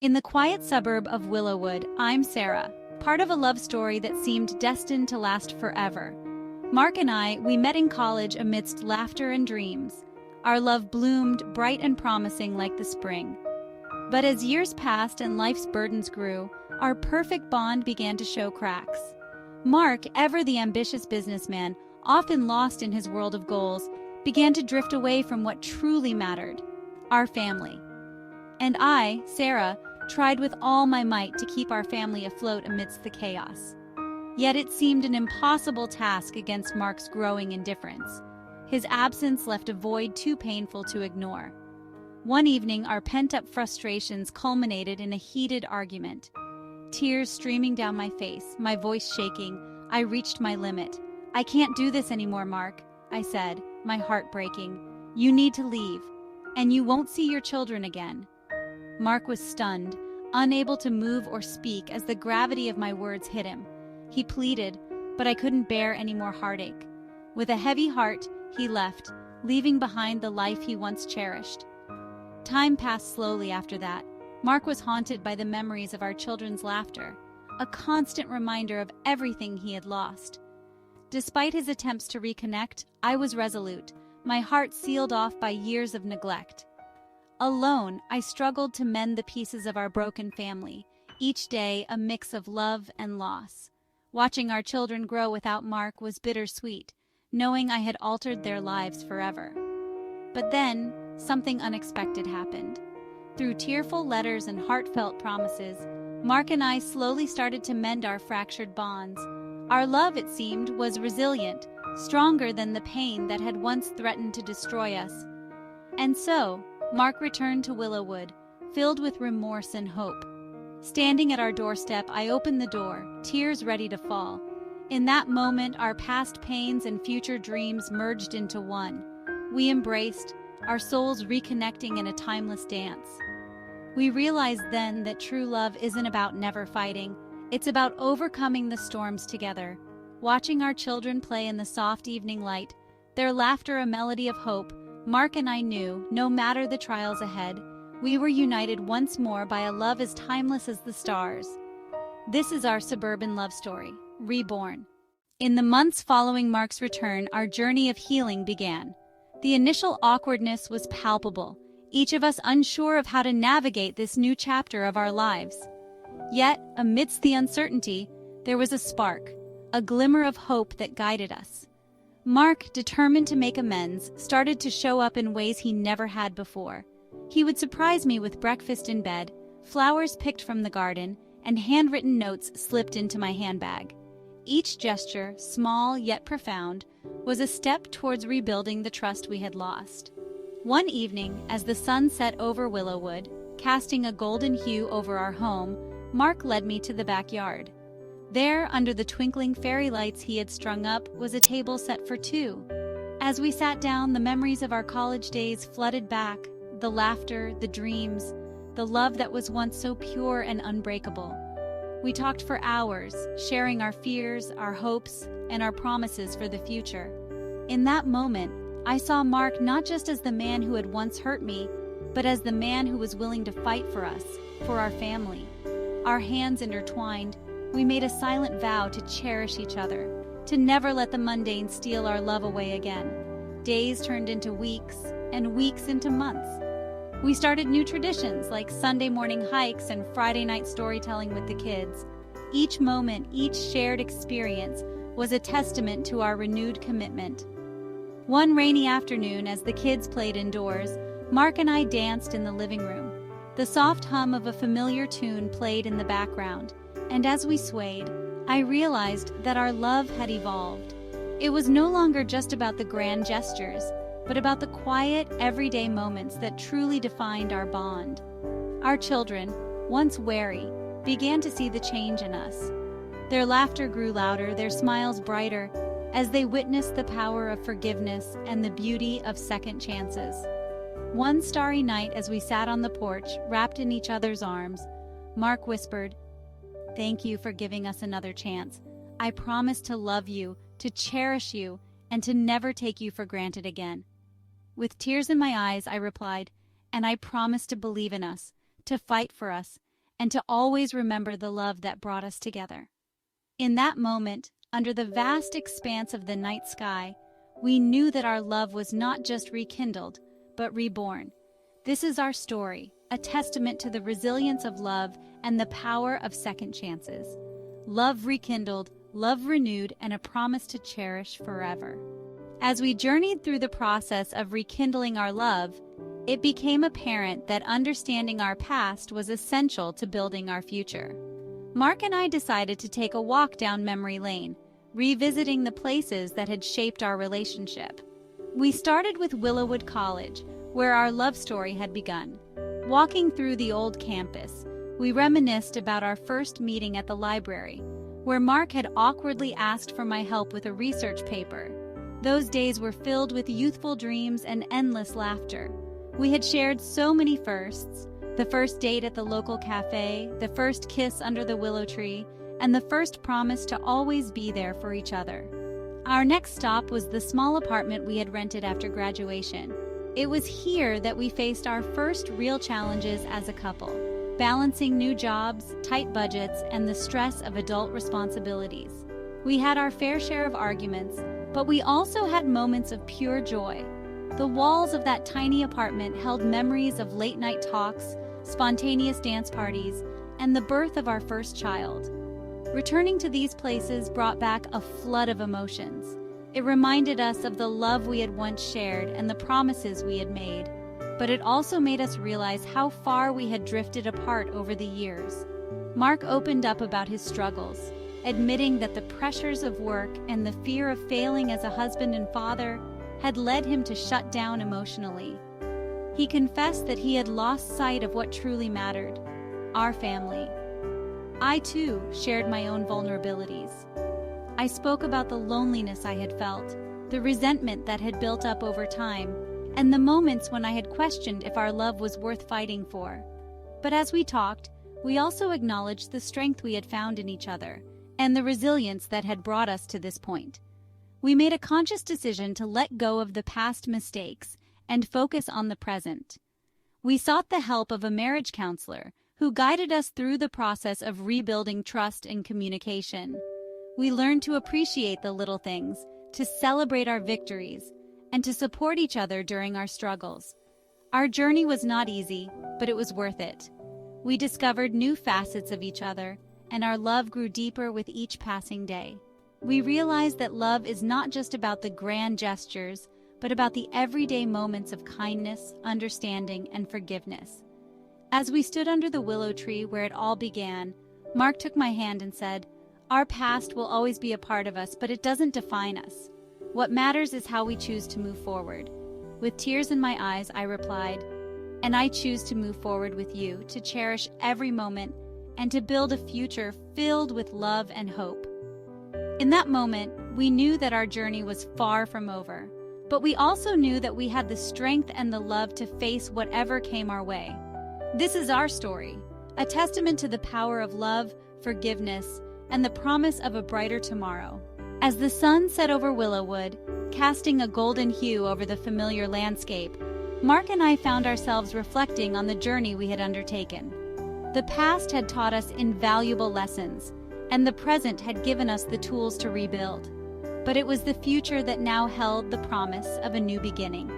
In the quiet suburb of Willowwood, I'm Sarah, part of a love story that seemed destined to last forever. Mark and we met in college amidst laughter and dreams. Our love bloomed bright and promising like the spring. But as years passed and life's burdens grew, our perfect bond began to show cracks. Mark, ever the ambitious businessman, often lost in his world of goals, began to drift away from what truly mattered, our family. And I, Sarah, tried with all my might to keep our family afloat amidst the chaos. Yet it seemed an impossible task against Mark's growing indifference. His absence left a void too painful to ignore. One evening, our pent-up frustrations culminated in a heated argument. Tears streaming down my face, my voice shaking, I reached my limit. "I can't do this anymore, Mark," I said, my heart breaking. "You need to leave, and you won't see your children again." Mark was stunned, unable to move or speak as the gravity of my words hit him. He pleaded, but I couldn't bear any more heartache. With a heavy heart, he left, leaving behind the life he once cherished. Time passed slowly after that. Mark was haunted by the memories of our children's laughter, a constant reminder of everything he had lost. Despite his attempts to reconnect, I was resolute, my heart sealed off by years of neglect. Alone, I struggled to mend the pieces of our broken family, each day a mix of love and loss. Watching our children grow without Mark was bittersweet, knowing I had altered their lives forever. But then, something unexpected happened. Through tearful letters and heartfelt promises, Mark and I slowly started to mend our fractured bonds. Our love, it seemed, was resilient, stronger than the pain that had once threatened to destroy us. And so, Mark returned to Willowwood, filled with remorse and hope. Standing at our doorstep, I opened the door, tears ready to fall. In that moment, our past pains and future dreams merged into one. We embraced, our souls reconnecting in a timeless dance. We realized then that true love isn't about never fighting, it's about overcoming the storms together. Watching our children play in the soft evening light, their laughter a melody of hope, Mark and I knew, no matter the trials ahead, we were united once more by a love as timeless as the stars. This is our suburban love story, reborn. In the months following Mark's return, our journey of healing began. The initial awkwardness was palpable, each of us unsure of how to navigate this new chapter of our lives. Yet, amidst the uncertainty, there was a spark, a glimmer of hope that guided us. Mark, determined to make amends, started to show up in ways he never had before. He would surprise me with breakfast in bed, flowers picked from the garden, and handwritten notes slipped into my handbag. Each gesture, small yet profound, was a step towards rebuilding the trust we had lost. One evening, as the sun set over Willowwood, casting a golden hue over our home, Mark led me to the backyard. There, under the twinkling fairy lights he had strung up, was a table set for two. As we sat down, the memories of our college days flooded back, the laughter, the dreams, the love that was once so pure and unbreakable. We talked for hours, sharing our fears, our hopes, and our promises for the future. In that moment, I saw Mark not just as the man who had once hurt me, but as the man who was willing to fight for us, for our family. Our hands intertwined, we made a silent vow to cherish each other, to never let the mundane steal our love away again. Days turned into weeks, and weeks into months. We started new traditions like Sunday morning hikes and Friday night storytelling with the kids. Each moment, each shared experience was a testament to our renewed commitment. One rainy afternoon, as the kids played indoors, Mark and I danced in the living room. The soft hum of a familiar tune played in the background, and as we swayed, I realized that our love had evolved. It was no longer just about the grand gestures, but about the quiet, everyday moments that truly defined our bond. Our children, once wary, began to see the change in us. Their laughter grew louder, their smiles brighter, as they witnessed the power of forgiveness and the beauty of second chances. One starry night, as we sat on the porch, wrapped in each other's arms, Mark whispered, "Thank you for giving us another chance. I promise to love you, to cherish you, and to never take you for granted again." With tears in my eyes, I replied, "And I promise to believe in us, to fight for us, and to always remember the love that brought us together. In that moment, under the vast expanse of the night sky, we knew that our love was not just rekindled, but reborn. This is our story, a testament to the resilience of love and the power of second chances. Love rekindled, love renewed, and a promise to cherish forever. As we journeyed through the process of rekindling our love, it became apparent that understanding our past was essential to building our future. Mark and I decided to take a walk down memory lane, revisiting the places that had shaped our relationship. We started with Willowwood College, where our love story had begun. Walking through the old campus, we reminisced about our first meeting at the library, where Mark had awkwardly asked for my help with a research paper. Those days were filled with youthful dreams and endless laughter. We had shared so many firsts: the first date at the local cafe, the first kiss under the willow tree, and the first promise to always be there for each other. Our next stop was the small apartment we had rented after graduation. It was here that we faced our first real challenges as a couple, balancing new jobs, tight budgets, and the stress of adult responsibilities. We had our fair share of arguments, but we also had moments of pure joy. The walls of that tiny apartment held memories of late-night talks, spontaneous dance parties, and the birth of our first child. Returning to these places brought back a flood of emotions. It reminded us of the love we had once shared and the promises we had made, but it also made us realize how far we had drifted apart over the years. Mark opened up about his struggles, admitting that the pressures of work and the fear of failing as a husband and father had led him to shut down emotionally. He confessed that he had lost sight of what truly mattered: our family. I, too, shared my own vulnerabilities. I spoke about the loneliness I had felt, the resentment that had built up over time, and the moments when I had questioned if our love was worth fighting for. But as we talked, we also acknowledged the strength we had found in each other, and the resilience that had brought us to this point. We made a conscious decision to let go of the past mistakes and focus on the present. We sought the help of a marriage counselor who guided us through the process of rebuilding trust and communication. We learned to appreciate the little things, to celebrate our victories, and to support each other during our struggles. Our journey was not easy, but it was worth it. We discovered new facets of each other, and our love grew deeper with each passing day. We realized that love is not just about the grand gestures, but about the everyday moments of kindness, understanding, and forgiveness. As we stood under the willow tree where it all began, Mark took my hand and said, "Our past will always be a part of us, but it doesn't define us. What matters is how we choose to move forward." With tears in my eyes, I replied, "And I choose to move forward with you, to cherish every moment, and to build a future filled with love and hope." In that moment, we knew that our journey was far from over, but we also knew that we had the strength and the love to face whatever came our way. This is our story, a testament to the power of love, forgiveness, and the promise of a brighter tomorrow. As the sun set over Willowwood, casting a golden hue over the familiar landscape, Mark and I found ourselves reflecting on the journey we had undertaken. The past had taught us invaluable lessons, and the present had given us the tools to rebuild. But it was the future that now held the promise of a new beginning.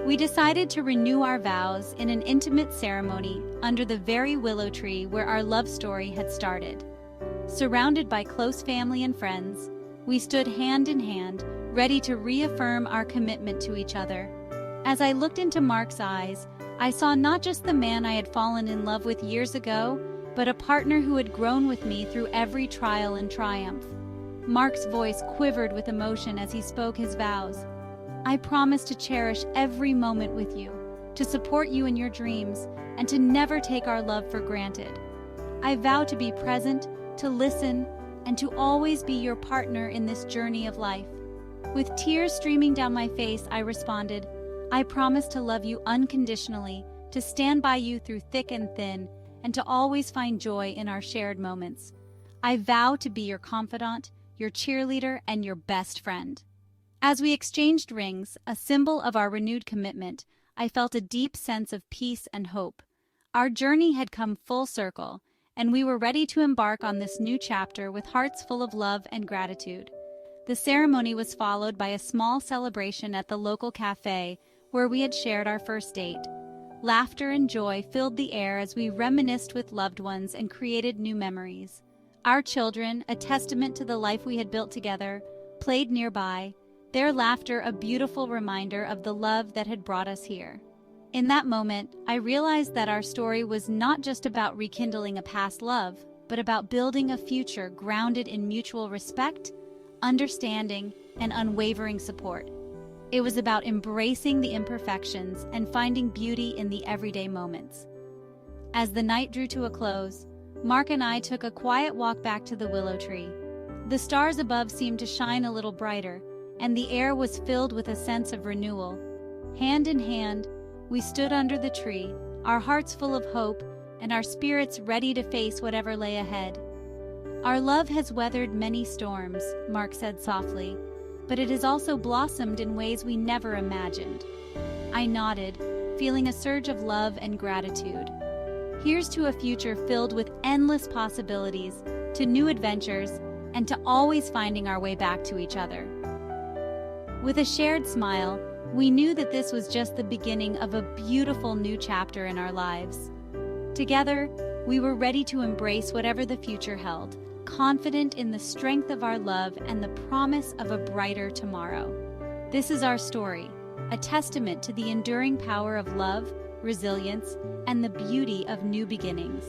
We decided to renew our vows in an intimate ceremony under the very willow tree where our love story had started. Surrounded by close family and friends, we stood hand in hand, ready to reaffirm our commitment to each other. As I looked into Mark's eyes, I saw not just the man I had fallen in love with years ago, but a partner who had grown with me through every trial and triumph. Mark's voice quivered with emotion as he spoke his vows. "I promise to cherish every moment with you, to support you in your dreams, and to never take our love for granted. I vow to be present, to listen, and to always be your partner in this journey of life." With tears streaming down my face, I responded, "I promise to love you unconditionally, to stand by you through thick and thin, and to always find joy in our shared moments. I vow to be your confidant, your cheerleader, and your best friend." As we exchanged rings, a symbol of our renewed commitment, I felt a deep sense of peace and hope. Our journey had come full circle, and we were ready to embark on this new chapter with hearts full of love and gratitude. The ceremony was followed by a small celebration at the local cafe where we had shared our first date. Laughter and joy filled the air as we reminisced with loved ones and created new memories. Our children, a testament to the life we had built together, played nearby, their laughter a beautiful reminder of the love that had brought us here. In that moment, I realized that our story was not just about rekindling a past love, but about building a future grounded in mutual respect, understanding, and unwavering support. It was about embracing the imperfections and finding beauty in the everyday moments. As the night drew to a close, Mark and I took a quiet walk back to the willow tree. The stars above seemed to shine a little brighter, and the air was filled with a sense of renewal. Hand in hand, we stood under the tree, our hearts full of hope and our spirits ready to face whatever lay ahead. "Our love has weathered many storms," Mark said softly, "but it has also blossomed in ways we never imagined." I nodded, feeling a surge of love and gratitude. Here's to a future filled with endless possibilities, to new adventures, and to always finding our way back to each other. With a shared smile, we knew that this was just the beginning of a beautiful new chapter in our lives. Together, we were ready to embrace whatever the future held, confident in the strength of our love and the promise of a brighter tomorrow. This is our story, a testament to the enduring power of love, resilience, and the beauty of new beginnings.